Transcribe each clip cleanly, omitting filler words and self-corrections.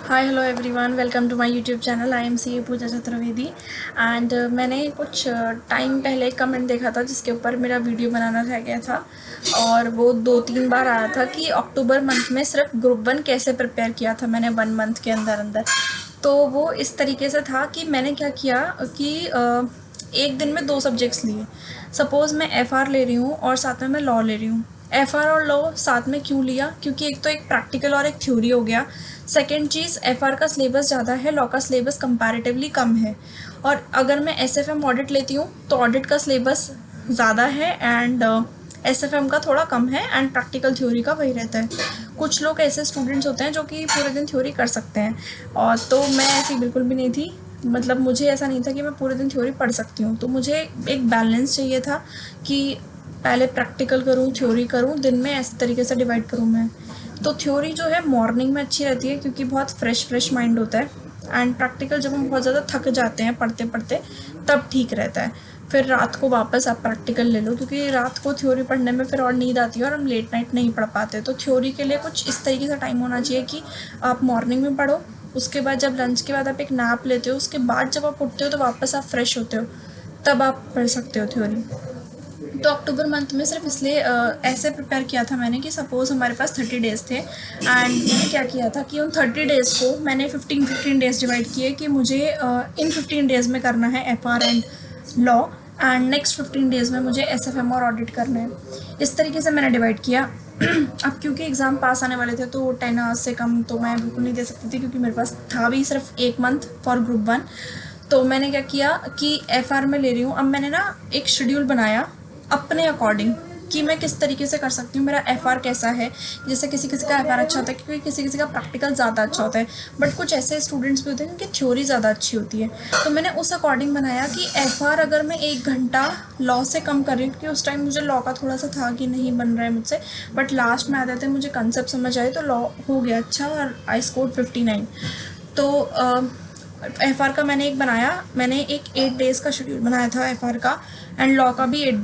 Hi hello everyone, welcome to my YouTube channel. I am C Pooja Chaturvedi and मैंने कुछ time पहले एक comment देखा था जिसके ऊपर मेरा वीडियो बनाना रह गया था और वो 2-3 बार आया था कि अक्टूबर मंथ में सिर्फ ग्रुप 1 कैसे प्रिपेयर किया था मैंने 1 मंथ के अंदर अंदर। तो वो इस तरीके से था कि मैंने क्या किया कि एक दिन में 2 सब्जेक्ट्स लिए। सपोज़ मैं एफ़आर ले रही हूँ और साथ में मैं लॉ ले रही हूँ। एफ़आर और लॉ साथ में क्यों लिया? क्योंकि एक तो एक प्रैक्टिकल और एक थ्योरी हो गया। सेकंड चीज़, एफ़आर का सिलेबस ज़्यादा है, लॉ का सिलेबस कंपैरेटिवली कम है। और अगर मैं एसएफएम ऑडिट लेती हूँ तो ऑडिट का सिलेबस ज़्यादा है एंड एसएफएम का थोड़ा कम है एंड प्रैक्टिकल थ्योरी का वही रहता है। कुछ लोग ऐसे स्टूडेंट्स होते हैं जो कि पूरे दिन थ्योरी कर सकते हैं और तो मैं ऐसी बिल्कुल भी नहीं थी। मतलब मुझे ऐसा नहीं था कि मैं पूरे दिन थ्योरी पढ़ सकती हूँ, तो मुझे एक बैलेंस चाहिए था कि पहले प्रैक्टिकल करूँ, थ्योरी करूँ, दिन में इस तरीके से डिवाइड करूँ मैं। तो थ्योरी जो है मॉर्निंग में अच्छी रहती है क्योंकि बहुत फ्रेश माइंड होता है एंड प्रैक्टिकल जब हम बहुत ज़्यादा थक जाते हैं पढ़ते पढ़ते तब ठीक रहता है। फिर रात को वापस आप प्रैक्टिकल ले लो क्योंकि रात को थ्योरी पढ़ने में फिर और नींद आती है और हम लेट नाइट नहीं पढ़ पाते। तो थ्योरी के लिए कुछ इस तरीके से टाइम होना चाहिए कि आप मॉर्निंग में पढ़ो, उसके बाद जब लंच के बाद आप एक नैप लेते हो, उसके बाद जब आप उठते हो तो वापस आप फ्रेश होते हो, तब आप पढ़ सकते हो थ्योरी। तो अक्टूबर मंथ में सिर्फ इसलिए ऐसे प्रिपेयर किया था मैंने कि सपोज़ हमारे पास 30 डेज़ थे एंड मैंने क्या किया था कि उन 30 डेज़ को मैंने 15 डेज़ डिवाइड किए कि मुझे इन 15 डेज़ में करना है FR and law and next 15 days में मुझे एसएफएम और ऑडिट करना है। इस तरीके से मैंने डिवाइड किया। अब क्योंकि एग्ज़ाम पास आने वाले थे तो 10 आवर्स से कम तो मैं बिल्कुल नहीं दे सकती थी क्योंकि मेरे पास था भी सिर्फ 1 मंथ फॉर ग्रुप 1। तो मैंने क्या किया कि एफआर में ले रही हूँ। अब मैंने ना एक शेड्यूल बनाया अपने अकॉर्डिंग कि मैं किस तरीके से कर सकती हूँ, मेरा एफआर कैसा है। जैसे किसी किसी का एफआर अच्छा होता है क्योंकि किसी किसी का प्रैक्टिकल ज़्यादा अच्छा होता है, बट कुछ ऐसे स्टूडेंट्स भी होते हैं जिनकी थ्योरी ज़्यादा अच्छी होती है। तो मैंने उस अकॉर्डिंग बनाया कि एफआर अगर मैं 1 घंटा लॉ से कम कर रही हूँ क्योंकि उस टाइम मुझे लॉ का थोड़ा सा था कि नहीं बन रहा है मुझसे, बट लास्ट में आते थे मुझे कंसेप्ट समझ आए तो लॉ हो गया अच्छा और आई स्कोर 59। तो एफआर का मैंने एक बनाया, मैंने एक 8 डेज़ का शेड्यूल बनाया था एफआर का एंड लॉ का भी 8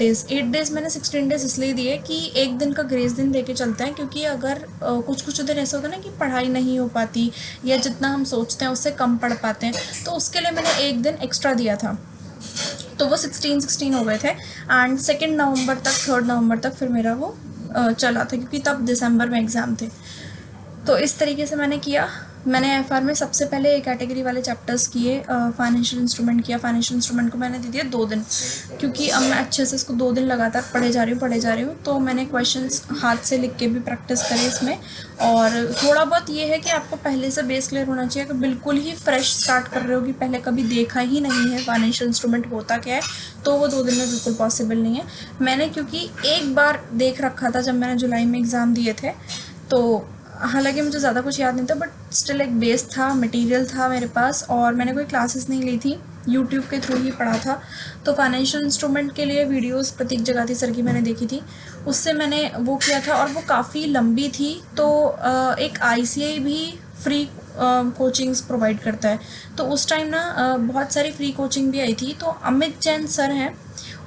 डेज़ मैंने 16 डेज़ इसलिए दिए कि एक दिन का ग्रेस दिन देके चलते हैं क्योंकि अगर कुछ कुछ दिन ऐसा होता है ना कि पढ़ाई नहीं हो पाती या जितना हम सोचते हैं उससे कम पढ़ पाते हैं, तो उसके लिए मैंने एक दिन एक्स्ट्रा दिया था। तो वो 16 हो गए थे एंड 2 नवंबर तक 3 नवंबर तक फिर मेरा वो चला था क्योंकि तब दिसंबर में एग्ज़ाम थे। तो इस तरीके से मैंने किया। मैंने एफआर में सबसे पहले ए कैटेगरी वाले चैप्टर्स किए, फाइनेंशियल इंस्ट्रूमेंट किया। फाइनेंशियल इंस्ट्रूमेंट को मैंने दे दिया 2 दिन क्योंकि अब मैं अच्छे से इसको 2 दिन लगातार पढ़े जा रही हूँ। तो मैंने क्वेश्चंस हाथ से लिख के भी प्रैक्टिस करी इसमें। और थोड़ा बहुत ये है कि आपको पहले से बेस क्लियर होना चाहिए। अगर बिल्कुल ही फ्रेश स्टार्ट कर रहे हो कि पहले कभी देखा ही नहीं है फाइनेंशियल इंस्ट्रूमेंट होता क्या है, तो वो 2 दिन में बिल्कुल पॉसिबल नहीं है। मैंने क्योंकि एक बार देख रखा था जब मैंने जुलाई में एग्ज़ाम दिए थे, तो हालांकि मुझे ज़्यादा कुछ याद नहीं था बट स्टिल एक बेस था, मटेरियल था मेरे पास और मैंने कोई क्लासेस नहीं ली थी, यूट्यूब के थ्रू ही पढ़ा था। तो फाइनेंशियल इंस्ट्रूमेंट के लिए वीडियोस प्रतीक जगाती सर की मैंने देखी थी, उससे मैंने वो किया था और वो काफ़ी लंबी थी। तो एक आईसीआई भी फ्री कोचिंग्स प्रोवाइड करता है, तो उस टाइम ना बहुत सारी फ्री कोचिंग भी आई थी। तो अमित जैन सर हैं,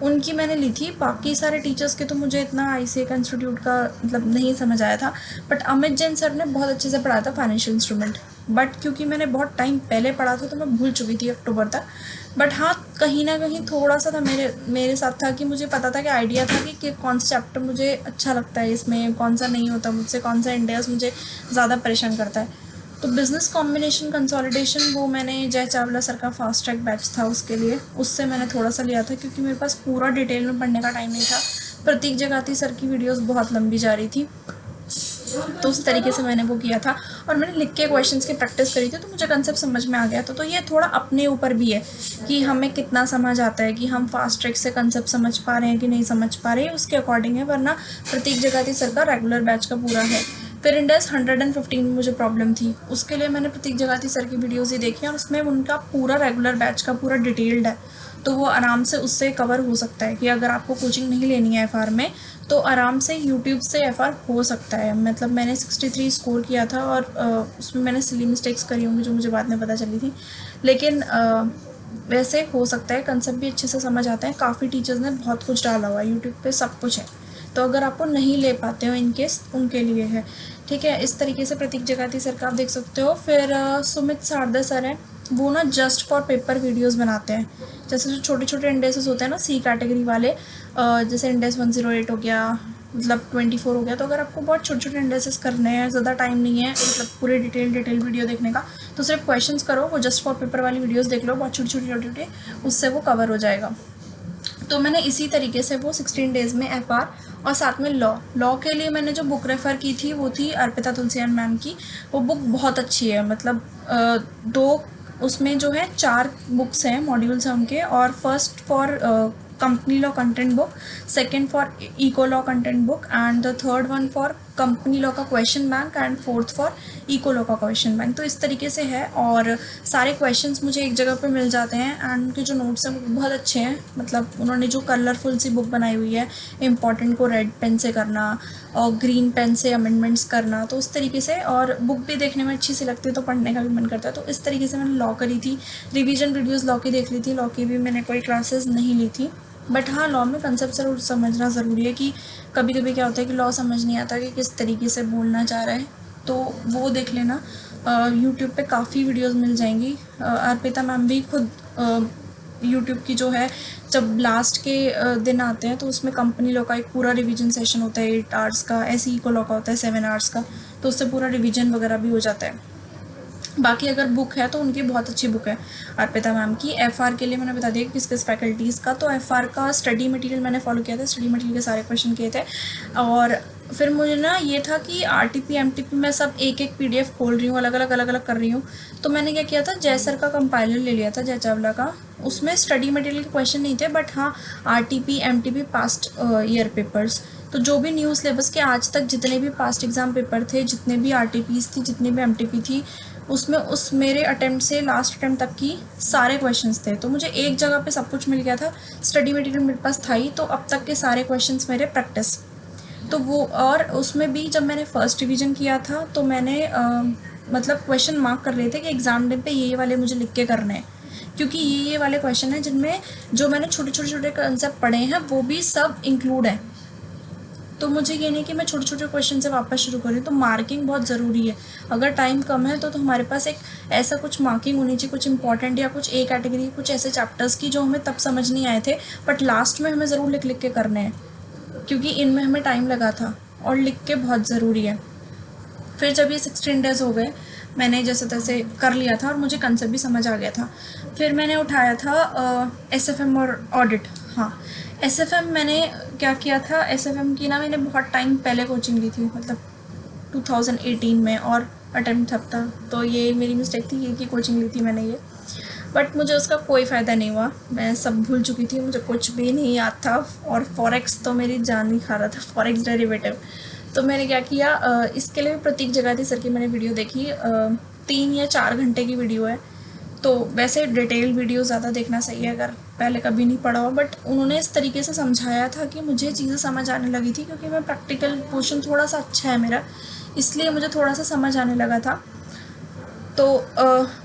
उनकी मैंने ली थी। बाकी सारे टीचर्स के तो मुझे इतना आईसीए का इंस्टीट्यूट का मतलब नहीं समझ आया था, बट अमित जैन सर ने बहुत अच्छे से पढ़ाया था फाइनेंशियल इंस्ट्रूमेंट। बट क्योंकि मैंने बहुत टाइम पहले पढ़ा था तो मैं भूल चुकी थी अक्टूबर तक। बट हाँ, कहीं ना कहीं थोड़ा सा था मेरे साथ था कि मुझे पता था कि आइडिया था कि कौन सा चैप्टर मुझे अच्छा लगता है, इसमें कौन सा नहीं होता मुझसे, कौन सा इंडेक्स मुझे ज़्यादा परेशान करता है। तो बिज़नेस कॉम्बिनेशन कंसोलिडेशन वो मैंने जय चावला सर का फास्ट ट्रैक बैच था उसके लिए, उससे मैंने थोड़ा सा लिया था क्योंकि मेरे पास पूरा डिटेल में पढ़ने का टाइम नहीं था। प्रतीक जगाती सर की वीडियोस बहुत लंबी जा रही थी, तो उस तरीके से मैंने वो किया था और मैंने लिख के क्वेश्चंस की प्रैक्टिस करी थी, तो मुझे कंसेप्ट समझ में आ गया था। तो ये थोड़ा अपने ऊपर भी है कि हमें कितना समझ आता है, कि हम फास्ट ट्रैक से कंसेप्ट समझ पा रहे हैं कि नहीं समझ पा रहे हैं, उसके अकॉर्डिंग है। वरना प्रतीक जगाती सर का रेगुलर बैच का पूरा है। फिर इंडेक्स 115 में मुझे प्रॉब्लम थी, उसके लिए मैंने प्रतीक जगाती सर की वीडियोज़ ही देखी और उसमें उनका पूरा रेगुलर बैच का पूरा डिटेल्ड है। तो वो आराम से उससे कवर हो सकता है कि अगर आपको कोचिंग नहीं लेनी है एफआर में तो आराम से यूट्यूब से एफआर हो सकता है। मतलब मैंने 63 स्कोर किया था और उसमें मैंने सिली मिस्टेक्स करी होंगी जो मुझे बाद में पता चली थी, लेकिन वैसे हो सकता है। कंसेप्ट भी अच्छे से समझ आता है, काफ़ी टीचर्स ने बहुत कुछ डाला हुआ है यूट्यूब पे, सब कुछ है। तो अगर आपको नहीं ले पाते हो इनकेस, उनके लिए है। ठीक है। इस तरीके से प्रतीक जगाती सर का आप देख सकते हो। फिर सुमित सारदा सर हैं, वो ना जस्ट फॉर पेपर वीडियोस बनाते हैं। जैसे जो छोटे छोटे इंडेसेस होते हैं ना सी कैटेगरी वाले, जैसे इंडेस 108 हो गया, मतलब 24 हो गया। तो अगर आपको बहुत छोटे छोटे इंडेसेस करने हैं, ज़्यादा टाइम नहीं है मतलब पूरे डिटेल वीडियो देखने का, तो सिर्फ क्वेश्चंस करो, वो जस्ट फॉर पेपर वाली वीडियोस देख लो, बहुत छोटे छोटे, उससे वो कवर हो जाएगा। तो मैंने इसी तरीके से वो 16 डेज़ में FR और साथ में लॉ के लिए मैंने जो बुक रेफ़र की थी वो थी अर्पिता तुलसियान मैम की। वो बुक बहुत अच्छी है, मतलब दो उसमें जो है 4 बुक्स हैं, मॉड्यूल्स हैं उनके। और first for company law content book, second for eco law content book, and the third one for company law का question bank, and fourth for eco law का क्वेश्चन बैंक। तो इस तरीके से है, और सारे क्वेश्चंस मुझे एक जगह पे मिल जाते हैं, एंड उनके जो नोट्स हैं वो बहुत अच्छे हैं। मतलब उन्होंने जो कलरफुल सी बुक बनाई हुई है, इम्पॉर्टेंट को रेड पेन से करना और ग्रीन पेन से अमेंडमेंट्स करना, तो उस तरीके से। और बुक भी देखने में अच्छी सी लगती है तो पढ़ने का भी मन करता है। तो इस तरीके से मैंने लॉ करी थी, रिवीजन वीडियोज़ लॉ की देख ली थी। लॉ की भी मैंने कोई क्लासेस नहीं ली थी, बट हाँ, लॉ में कंसेप्ट ज़रूर समझना ज़रूरी है कि कभी कभी क्या होता है कि लॉ समझ नहीं आता कि किस तरीके से बोलना चाह रहा है, तो वो देख लेना। यूट्यूब पे काफ़ी वीडियोस मिल जाएंगी। अर्पिता मैम भी खुद यूट्यूब की जो है, जब लास्ट के दिन आते हैं तो उसमें कंपनी लॉ का एक पूरा रिवीजन सेशन होता है 8 आवर्स का, ऐसे ही इको लॉ का होता है 7 आवर्स का, तो उससे पूरा रिवीजन वगैरह भी हो जाता है। बाकी अगर बुक है तो उनकी बहुत अच्छी बुक है अर्पिता मैम की। FR के लिए मैंने बता दिया कि किस किस फैकल्टीज़ का, तो FR का स्टडी मटेरियल मैंने फॉलो किया था, स्टडी मटेरियल के सारे क्वेश्चन किए थे। और फिर मुझे ना ये था कि RTP MTP मैं सब एक एक PDF खोल रही हूँ, अलग अलग कर रही हूँ। तो मैंने क्या किया था, जय सर का कंपाइलर ले लिया था, जय चावला का। उसमें स्टडी मटेरियल के क्वेश्चन नहीं थे, बट हाँ RTP MTP past year papers, तो जो भी न्यू सिलेबस के आज तक जितने भी पास्ट एग्ज़ाम पेपर थे, जितने भी RTPs थी, जितनी भी MTP थी, उसमें उस मेरे अटेम्प्ट से लास्ट अटेम्प्ट तक की सारे क्वेश्चंस थे। तो मुझे एक जगह पे सब कुछ मिल गया था, स्टडी मटेरियल मेरे पास था ही, तो अब तक के सारे क्वेश्चंस मेरे प्रैक्टिस। तो वो, और उसमें भी जब मैंने फर्स्ट रिवीजन किया था तो मैंने मतलब क्वेश्चन मार्क कर रहे थे कि एग्ज़ाम डे पे ये वाले मुझे लिख के करने हैं, क्योंकि ये वाले क्वेश्चन हैं जिनमें जो मैंने छोटे कंसेप्ट पढ़े हैं वो भी सब इंक्लूड है। तो मुझे ये नहीं कि मैं छोटे छोटे क्वेश्चन से वापस शुरू करूँ, तो मार्किंग बहुत ज़रूरी है। अगर टाइम कम है तो हमारे पास एक ऐसा कुछ मार्किंग होनी चाहिए, कुछ इंपॉर्टेंट या कुछ ए कैटेगरी, कुछ ऐसे चैप्टर्स की जो हमें तब समझ नहीं आए थे, बट लास्ट में हमें ज़रूर लिख लिख के करने हैं, क्योंकि इनमें हमें टाइम लगा था और लिख के बहुत ज़रूरी है। फिर जब ये 16 डेज़ हो गए, मैंने जैसे तैसे कर लिया था और मुझे कंसेप्ट भी समझ आ गया था। फिर मैंने उठाया था SFM और ऑडिट। हाँ, SFM मैंने क्या किया था, SFM की ना मैंने बहुत टाइम पहले कोचिंग ली थी, मतलब 2018 में, और अटेम्प्ट था, तो ये मेरी मिस्टेक थी, ये की कोचिंग ली थी मैंने ये, बट मुझे उसका कोई फ़ायदा नहीं हुआ। मैं सब भूल चुकी थी, मुझे कुछ भी नहीं याद था, और फॉरेक्स तो मेरी जान ही खा रहा था, फॉरेक्स डेरिवेटिव। तो मैंने क्या किया, इसके लिए प्रतीक जगाती सर की मैंने वीडियो देखी, 3 या 4 घंटे की वीडियो है। तो वैसे डिटेल वीडियो ज़्यादा देखना सही है अगर पहले कभी नहीं पढ़ा हो, बट उन्होंने इस तरीके से समझाया था कि मुझे चीज़ें समझ आने लगी थी, क्योंकि मैं प्रैक्टिकल पोर्शन थोड़ा सा अच्छा है मेरा, इसलिए मुझे थोड़ा सा समझ आने लगा था। तो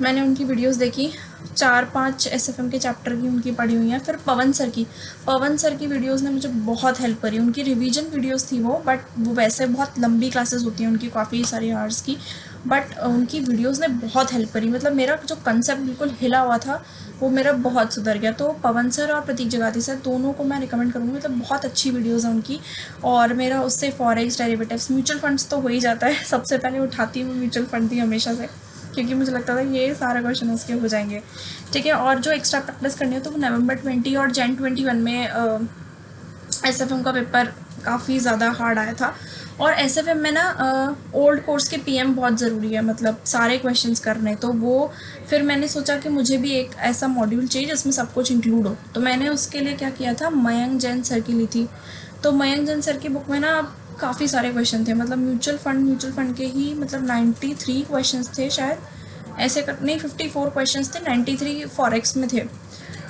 मैंने उनकी वीडियोस देखी, 4-5 SFM के चैप्टर की उनकी पढ़ी हुई हैं। फिर पवन सर की वीडियोस ने मुझे बहुत हेल्प करी। उनकी रिवीजन वीडियोस थी वो, बट वो वैसे बहुत लंबी क्लासेस होती हैं उनकी, काफ़ी सारी आवर्स की, बट उनकी वीडियोस ने बहुत हेल्प करी। मतलब मेरा जो कंसेप्ट बिल्कुल हिला हुआ था वो मेरा बहुत सुधर गया। तो पवन सर और प्रतीक जगाती सर दोनों को मैं रिकमेंड करूँगी, मतलब बहुत अच्छी वीडियोज़ हैं उनकी। और मेरा उससे फॉरेक्स, डेरिवेटिव्स, म्यूचुअल फंड्स तो हो ही जाता है, सबसे पहले उठाती हूँ म्यूचुअल फंड थी हमेशा से, क्योंकि मुझे लगता था ये सारे क्वेश्चन उसके हो जाएंगे। ठीक है, और जो एक्स्ट्रा प्रैक्टिस करनी है तो वो नवंबर 20 और Jan 21 में SFM का पेपर काफ़ी ज़्यादा हार्ड आया था। और SFM में ना ओल्ड कोर्स के PM बहुत ज़रूरी है, मतलब सारे क्वेश्चंस करने, तो वो फिर मैंने सोचा कि मुझे भी एक ऐसा मॉड्यूल चाहिए जिसमें सब कुछ इंक्लूड हो। तो मैंने उसके लिए क्या किया था, मयंक जैन सर की ली थी। तो मयंक जैन सर की बुक में ना काफ़ी सारे क्वेश्चन थे, मतलब म्यूचुअल फंड के ही, मतलब 93 क्वेश्चंस थे शायद, ऐसे नहीं 54 क्वेश्चंस थे, 93 फॉरेक्स में थे।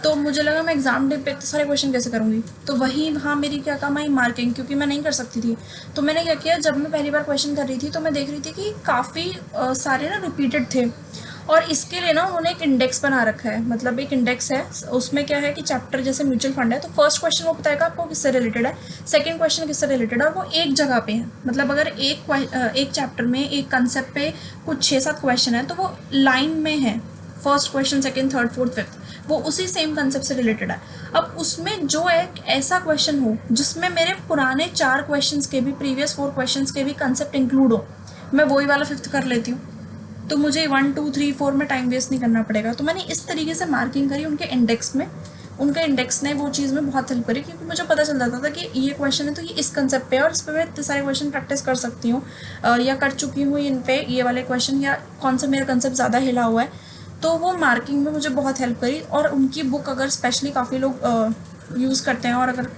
तो मुझे लगा मैं एग्ज़ाम डे पे इतने सारे क्वेश्चन कैसे करूँगी, तो वही वहाँ मेरी क्या काम आई, मार्किंग, क्योंकि मैं नहीं कर सकती थी। तो मैंने क्या किया, जब मैं पहली बार क्वेश्चन कर रही थी तो मैं देख रही थी कि काफ़ी सारे ना रिपीटेड थे, और इसके लिए ना उन्होंने एक इंडेक्स बना रखा है, मतलब एक इंडेक्स है, उसमें क्या है कि चैप्टर जैसे म्यूचुअल फंड है तो फर्स्ट क्वेश्चन वो बताएगा आपको किससे रिलेटेड है, सेकंड क्वेश्चन किससे रिलेटेड है, और वो एक जगह पे है। मतलब अगर एक चैप्टर में एक कंसेप्ट पे कुछ 6-7 क्वेश्चन है तो वो लाइन में है, first question, second, third, fourth, fifth, वो उसी सेम कंसेप्ट से रिलेटेड है। अब उसमें जो एक ऐसा क्वेश्चन हो जिसमें मेरे पुराने 4 क्वेश्चंस के भी, प्रीवियस 4 क्वेश्चंस के भी कंसेप्ट इंक्लूड हो, मैं वही वाला फिफ्थ कर लेती हूँ, तो मुझे 1 2 3 4 में टाइम वेस्ट नहीं करना पड़ेगा। तो मैंने इस तरीके से मार्किंग करी उनके इंडेक्स में, उनका इंडेक्स ने वो चीज़ में बहुत हेल्प करी, क्योंकि मुझे पता चल जाता था कि ये क्वेश्चन है तो ये इस कंसेप्ट पे है और इस पर मैं इतने सारे क्वेश्चन प्रैक्टिस कर सकती हूँ या कर चुकी हूँ इन पे ये वाले क्वेश्चन, या कौन सा मेरा कंसेप्ट ज़्यादा हिला हुआ है। तो वो मार्किंग में मुझे बहुत हेल्प करी। और उनकी बुक अगर स्पेशली काफ़ी लोग यूज़ करते हैं, और अगर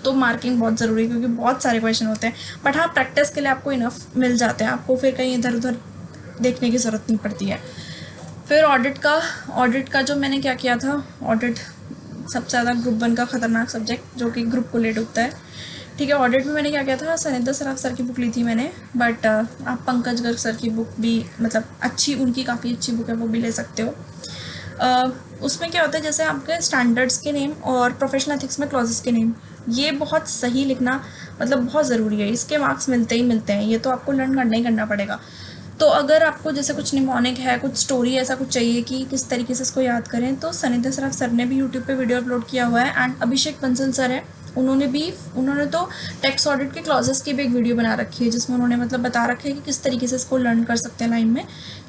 तो मार्किंग बहुत ज़रूरी है, क्योंकि बहुत सारे क्वेश्चन होते हैं। बट हाँ, प्रैक्टिस के लिए आपको इनफ मिल जाते हैं, आपको फिर कहीं इधर उधर देखने की ज़रूरत नहीं पड़ती है। फिर ऑडिट का जो मैंने क्या किया था, ऑडिट सबसे ज़्यादा ग्रुप 1 का ख़तरनाक सब्जेक्ट जो कि ग्रुप को ले डूबता है। ठीक है, ऑडिट में मैंने क्या किया था, सनिंदर सराफ सर की बुक ली थी मैंने, बट आप पंकज गर्ग सर की बुक भी, मतलब अच्छी, उनकी काफ़ी अच्छी बुक है, वो भी ले सकते हो। उसमें क्या होता है, जैसे आपके स्टैंडर्ड्स के नेम और प्रोफेशनल एथिक्स में क्लॉजेस के नेम, ये बहुत सही लिखना मतलब बहुत ज़रूरी है, इसके मार्क्स मिलते ही मिलते हैं, ये तो आपको लर्न करना ही करना पड़ेगा। तो अगर आपको जैसे कुछ निमोनिक है, कुछ स्टोरी ऐसा कुछ चाहिए कि किस तरीके से इसको याद करें, तो सनिंदर सराफ सर ने भी यूट्यूब पे वीडियो अपलोड किया हुआ है। एंड अभिषेक बंसल सर है, उन्होंने तो टैक्स ऑडिट के क्लॉजेस की भी एक वीडियो बना रखी है, जिसमें उन्होंने मतलब बता रखा है कि किस तरीके से इसको लर्न कर सकते हैं लाइन में।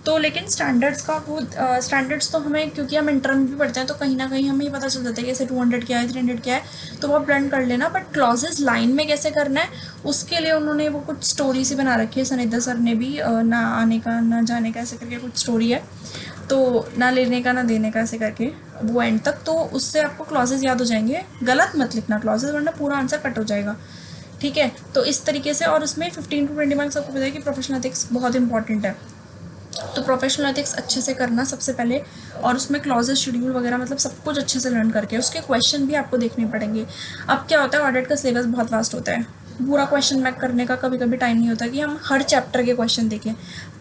तो लेकिन स्टैंडर्ड्स का वो स्टैंडर्ड्स तो हमें, क्योंकि हम इंटर में भी पढ़ते हैं तो कहीं ना कहीं हमें ये पता चल जाता है कि ऐसे 200 क्या है, 300 क्या है, तो वो आप लर्न कर लेना। बट क्लॉजेस लाइन में कैसे करना है, उसके लिए उन्होंने वो कुछ स्टोरी सी बना रखी है, सनिंदर सर ने भी, ना आने का ना जाने का ऐसे करके कुछ स्टोरी है, तो ना लेने का ना देने का ऐसे करके वो एंड तक, तो उससे आपको क्लॉजेस याद हो जाएंगे। गलत मत लिखना क्लॉजेस, वरना पूरा आंसर कट हो जाएगा। ठीक है, तो इस तरीके से। और उसमें 15 to 20 मार्क्स आपको पता है कि प्रोफेशनल एथिक्स बहुत इंपॉर्टेंट है, तो प्रोफेशनल एथिक्स अच्छे से करना सबसे पहले, और उसमें क्लॉजेस, शेड्यूल वगैरह मतलब सब कुछ अच्छे से लर्न करके उसके क्वेश्चन भी आपको देखने पड़ेंगे। अब क्या होता है, ऑडिट का सिलेबस बहुत वास्ट होता है, पूरा क्वेश्चन मैक करने का कभी कभी टाइम नहीं होता कि हम हर चैप्टर के क्वेश्चन देखें,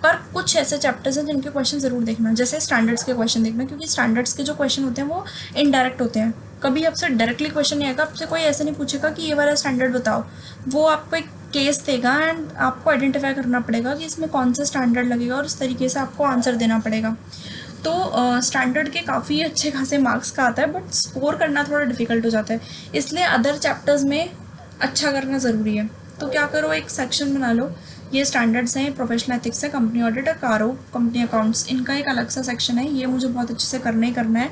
पर कुछ ऐसे चैप्टर्स हैं जिनके क्वेश्चन ज़रूर देखना, जैसे स्टैंडर्ड्स के क्वेश्चन देखना, क्योंकि स्टैंडर्ड्स के जो क्वेश्चन होते हैं वो इनडायरेक्ट होते हैं, कभी आपसे डायरेक्टली क्वेश्चन नहीं आएगा, आपसे कोई ऐसे नहीं पूछेगा कि ये वाला स्टैंडर्ड बताओ, वो आपको एक केस देगा एंड आपको आइडेंटिफाई करना पड़ेगा कि इसमें कौन सा स्टैंडर्ड लगेगा, और इस तरीके से आपको आंसर देना पड़ेगा। तो स्टैंडर्ड के काफ़ी अच्छे खासे मार्क्स का आता है, बट स्कोर करना थोड़ा डिफिकल्ट हो जाता है, इसलिए अदर चैप्टर्स में अच्छा करना ज़रूरी है। तो क्या करो, एक सेक्शन बना लो, ये स्टैंडर्ड्स हैं, प्रोफेशनल एथिक्स है, कंपनी ऑडिट और कारो कंपनी अकाउंट्स, इनका एक अलग सा सेक्शन है, ये मुझे बहुत अच्छे से करना ही करना है।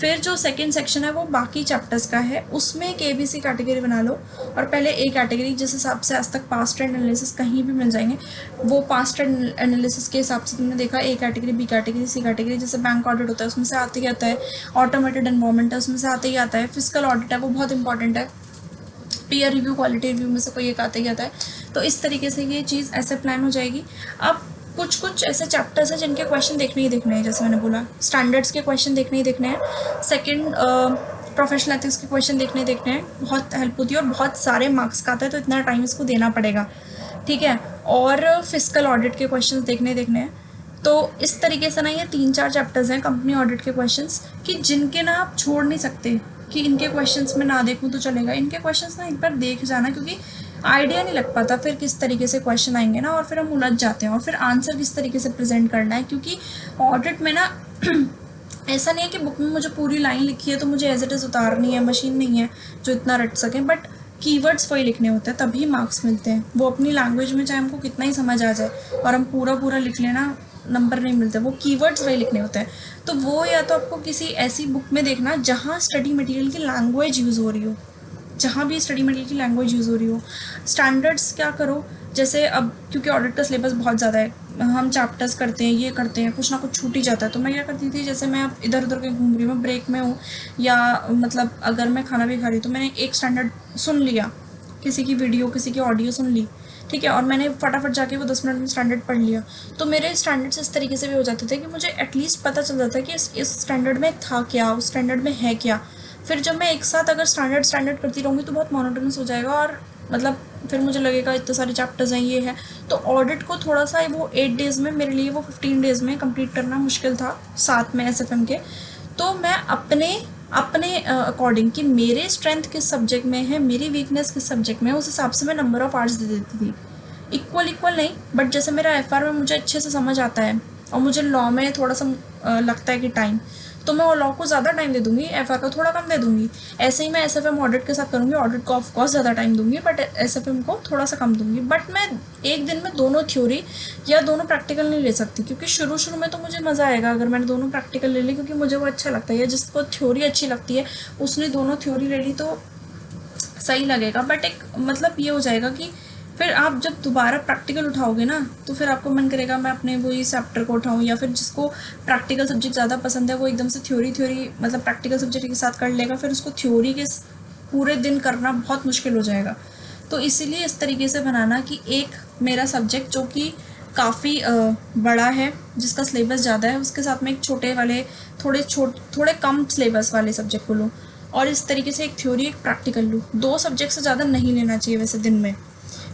फिर जो सेकंड सेक्शन है वो बाकी चैप्टर्स का है, उसमें एक ABC कैटेगरी बना लो, और पहले A कैटेगरी जिस हिसाब से आज तक पास्ट ट्रेंड एनालिसिस कहीं भी मिल जाएंगे, वो पास्ट ट्रेंड एनालिसिस के हिसाब से तुमने देखा A category, B category, C category, जैसे बैंक ऑडिट होता है उसमें से आते ही आता है, ऑटोमेटेड एनवायरनमेंट है उसमें से आते ही आता है, फिजिकल ऑडिट है वो बहुत इंपॉर्टेंट है, पीयर रिव्यू, क्वालिटी रिव्यू में से कोई एक आता ही आता है। तो इस तरीके से ये चीज़ ऐसे प्लान हो जाएगी। अब कुछ ऐसे चैप्टर्स हैं जिनके क्वेश्चन देखने ही देखने हैं, जैसे मैंने बोला स्टैंडर्ड्स के क्वेश्चन देखने ही देखने हैं, सेकंड प्रोफेशनल एथिक्स के क्वेश्चन देखने ही देखने हैं, बहुत हेल्प होती है और बहुत सारे मार्क्स का आता है, तो इतना टाइम इसको देना पड़ेगा। ठीक है, और फिजिकल ऑडिट के क्वेश्चन देखने ही देखने हैं। तो इस तरीके से ना ये 3-4 चैप्टर्स हैं कंपनी ऑडिट के क्वेश्चंस, कि जिनके ना आप छोड़ नहीं सकते कि इनके क्वेश्चंस में ना देखूं तो चलेगा, इनके क्वेश्चंस ना एक बार देख जाना, क्योंकि आइडिया नहीं लग पाता फिर किस तरीके से क्वेश्चन आएंगे ना, और फिर हम उलझ जाते हैं, और फिर आंसर किस तरीके से प्रेजेंट करना है, क्योंकि ऑडिट में ना ऐसा नहीं है कि बुक में मुझे पूरी लाइन लिखी है तो मुझे एज इट इज़ उतारनी है, मशीन नहीं है जो इतना रट सके, बट कीवर्ड्स वही लिखने होते हैं तभी मार्क्स मिलते हैं, वो अपनी लैंग्वेज में चाहे हमको कितना ही समझ आ जाए और हम पूरा लिख लेना, नंबर नहीं मिलते, वो कीवर्ड्स वही लिखने होते हैं। तो वो या तो आपको किसी ऐसी बुक में देखना जहाँ स्टडी मटेरियल की लैंग्वेज यूज़ हो रही हो, जहाँ भी स्टडी मटेरियल की लैंग्वेज यूज़ हो रही हो। स्टैंडर्ड्स क्या करो, जैसे अब क्योंकि ऑडिट का सिलेबस बहुत ज़्यादा है, हम चैप्टर्स करते हैं, ये करते हैं, कुछ ना कुछ छूट ही जाता है, तो मैं क्या करती थी, जैसे मैं अब इधर उधर कहीं घूम रही हूँ, ब्रेक में हूँ, या मतलब अगर मैं खाना भी खा रही हूँ, तो मैंने एक स्टैंडर्ड सुन लिया, किसी की वीडियो, किसी की ऑडियो सुन ली, ठीक है, और मैंने फटाफट जाके वो 10 मिनट में स्टैंडर्ड पढ़ लिया, तो मेरे स्टैंडर्ड्स इस तरीके से भी हो जाते थे कि मुझे एटलीस्ट पता चल जाता है कि इस स्टैंडर्ड में था क्या, उस स्टैंडर्ड में है क्या। फिर जब मैं एक साथ अगर स्टैंडर्ड करती रहूँगी तो बहुत मोनोटोनस हो जाएगा और मतलब फिर मुझे लगेगा इतने सारे चैप्टर्स हैं ये है, तो ऑडिट को थोड़ा सा वो 8 डेज़ में, मेरे लिए वो 15 डेज़ में कंप्लीट करना मुश्किल था, साथ में एसएफएम के। तो मैं अपने अपने अकॉर्डिंग कि मेरे स्ट्रेंथ किस सब्जेक्ट में है, मेरी वीकनेस किस सब्जेक्ट में है, उस हिसाब से मैं नंबर ऑफ़ आवर्स दे देती थी। इक्वल नहीं, बट जैसे मेरा एफआर में मुझे अच्छे से समझ आता है और मुझे लॉ में थोड़ा सा लगता है कि टाइम, तो मैं वो लॉ को ज़्यादा टाइम दे दूंगी, एफआर को थोड़ा कम दे दूंगी। ऐसे ही मैं एसएफएम ऑडिट के साथ करूँगी, ऑडिट को ऑफ कोर्स ज़्यादा टाइम दूंगी बट एसएफएम को थोड़ा सा कम दूंगी। बट मैं एक दिन में दोनों थ्योरी या दोनों प्रैक्टिकल नहीं ले सकती, क्योंकि शुरू शुरू में तो मुझे मज़ा आएगा अगर मैंने दोनों प्रैक्टिकल ले ली, क्योंकि मुझे वो अच्छा लगता है, या जिसको थ्योरी अच्छी लगती है उसने दोनों थ्योरी ले ली तो सही लगेगा। बट एक मतलब ये हो जाएगा कि फिर आप जब दोबारा प्रैक्टिकल उठाओगे ना, तो फिर आपको मन करेगा मैं अपने वही चैप्टर को उठाऊँ, या फिर जिसको प्रैक्टिकल सब्जेक्ट ज़्यादा पसंद है वो एकदम से थ्योरी मतलब प्रैक्टिकल सब्जेक्ट के साथ कर लेगा, फिर उसको थ्योरी के पूरे दिन करना बहुत मुश्किल हो जाएगा। तो इसीलिए इस तरीके से बनाना कि एक मेरा सब्जेक्ट जो कि काफ़ी बड़ा है, जिसका सिलेबस ज़्यादा है, उसके साथ में एक छोटे वाले थोड़े कम सिलेबस वाले सब्जेक्ट को लूँ, और इस तरीके से एक थ्योरी एक प्रैक्टिकल लूँ। 2 सब्जेक्ट से ज़्यादा नहीं लेना चाहिए वैसे दिन में,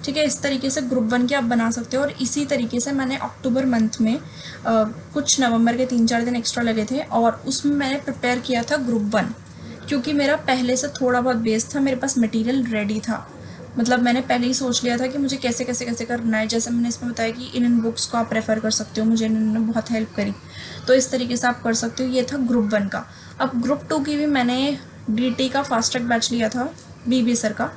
ठीक है। इस तरीके से ग्रुप 1 के आप बना सकते हो। और इसी तरीके से मैंने अक्टूबर मंथ में कुछ नवंबर के 3-4 दिन एक्स्ट्रा लगे थे, और उसमें मैंने प्रिपेयर किया था ग्रुप 1, क्योंकि मेरा पहले से थोड़ा बहुत बेस था, मेरे पास मटेरियल रेडी था। मतलब मैंने पहले ही सोच लिया था कि मुझे कैसे कैसे कैसे करना है। जैसे मैंने इसमें बताया कि इन बुक्स को आप रेफ़र कर सकते हो, मुझे इन्होंने बहुत हेल्प करी, तो इस तरीके से आप कर सकते हो। ये था ग्रुप 1 का। अब ग्रुप 2 की भी मैंने डीटी का फास्ट ट्रैक बैच लिया था, बीबी सर का।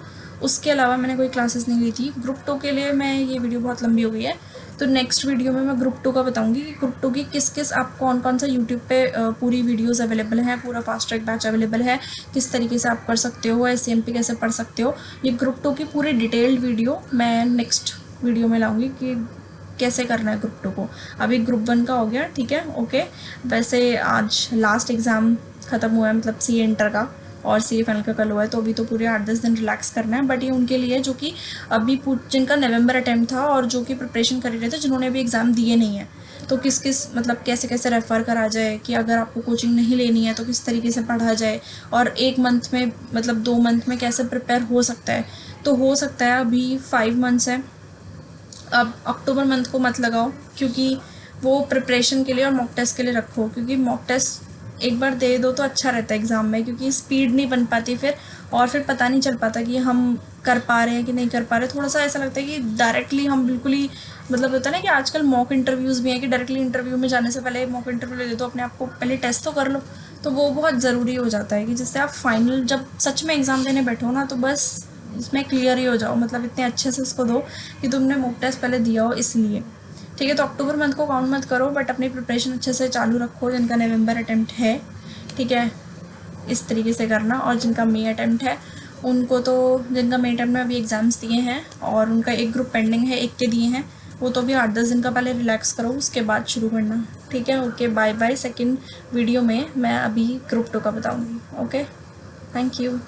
उसके अलावा मैंने कोई क्लासेस नहीं ली थी। ग्रुप 2 के लिए मैं, ये वीडियो बहुत लंबी हो गई है, तो नेक्स्ट वीडियो में मैं ग्रुप 2 का बताऊंगी कि ग्रुप 2 की किस आप कौन सा यूट्यूब पे पूरी वीडियोस अवेलेबल है, पूरा फास्ट ट्रैक बैच अवेलेबल है, किस तरीके से आप कर सकते हो, एससीएमपी कैसे पढ़ सकते हो। ये ग्रुप 2 की पूरी डिटेल्ड वीडियो मैं नेक्स्ट वीडियो में लाऊंगी कि कैसे करना है ग्रुप 2 को। अभी ग्रुप 1 का हो गया, ठीक है, ओके। वैसे आज लास्ट एग्ज़ाम ख़त्म हुआ है, मतलब सी इंटर का, और सी फाइनल का कल हुआ है, तो अभी तो पूरे 8-10 दिन रिलैक्स करना है। बट ये उनके लिए जो कि अभी जिनका नवंबर अटैम्प्ट था और जो कि प्रिपरेशन कर रहे थे, जिन्होंने अभी एग्ज़ाम दिए नहीं है, तो किस मतलब कैसे कैसे रेफ़र करा जाए, कि अगर आपको कोचिंग नहीं लेनी है तो किस तरीके से पढ़ा जाए, और 1 मंथ में मतलब 2 मंथ में कैसे प्रिपेयर हो सकता है। तो हो सकता है अभी 5 मंथ्स है, अब अक्टूबर मंथ को मत लगाओ, क्योंकि वो प्रिपरेशन के लिए और मॉक टेस्ट के लिए रखो, क्योंकि मॉक टेस्ट एक बार दे दो तो अच्छा रहता है एग्ज़ाम में, क्योंकि स्पीड नहीं बन पाती फिर, और फिर पता नहीं चल पाता कि हम कर पा रहे हैं कि नहीं कर पा रहे। थोड़ा सा ऐसा लगता है कि डायरेक्टली हम बिल्कुल ही, मतलब होता है ना कि आजकल मॉक इंटरव्यूज़ भी हैं कि डायरेक्टली इंटरव्यू में जाने से पहले मॉक इंटरव्यू ले दो, अपने आप को पहले टेस्ट तो कर लो। तो वो बहुत ज़रूरी हो जाता है कि जिससे आप फाइनल जब सच में एग्ज़ाम देने बैठो ना, तो बस इसमें क्लियर ही हो जाओ, मतलब इतने अच्छे से इसको दो कि तुमने मॉक टेस्ट पहले दिया हो, इसलिए। ठीक है, तो अक्टूबर मंथ को काउंट मत करो, बट अपनी प्रिपरेशन अच्छे से चालू रखो। जिनका नवंबर अटैम्प्ट है, ठीक है, इस तरीके से करना। और जिनका मई अटैम्प्ट है उनको तो, जिनका मई अटैम्प्ट में अभी एग्ज़ाम्स दिए हैं और उनका एक ग्रुप पेंडिंग है, एक के दिए हैं, वो तो भी 8-10 दिन का पहले रिलैक्स करो, उसके बाद शुरू करना। ठीक है, okay, bye bye. Second video में मैं अभी ग्रुप 2 का बताऊँगी। Okay, thank you.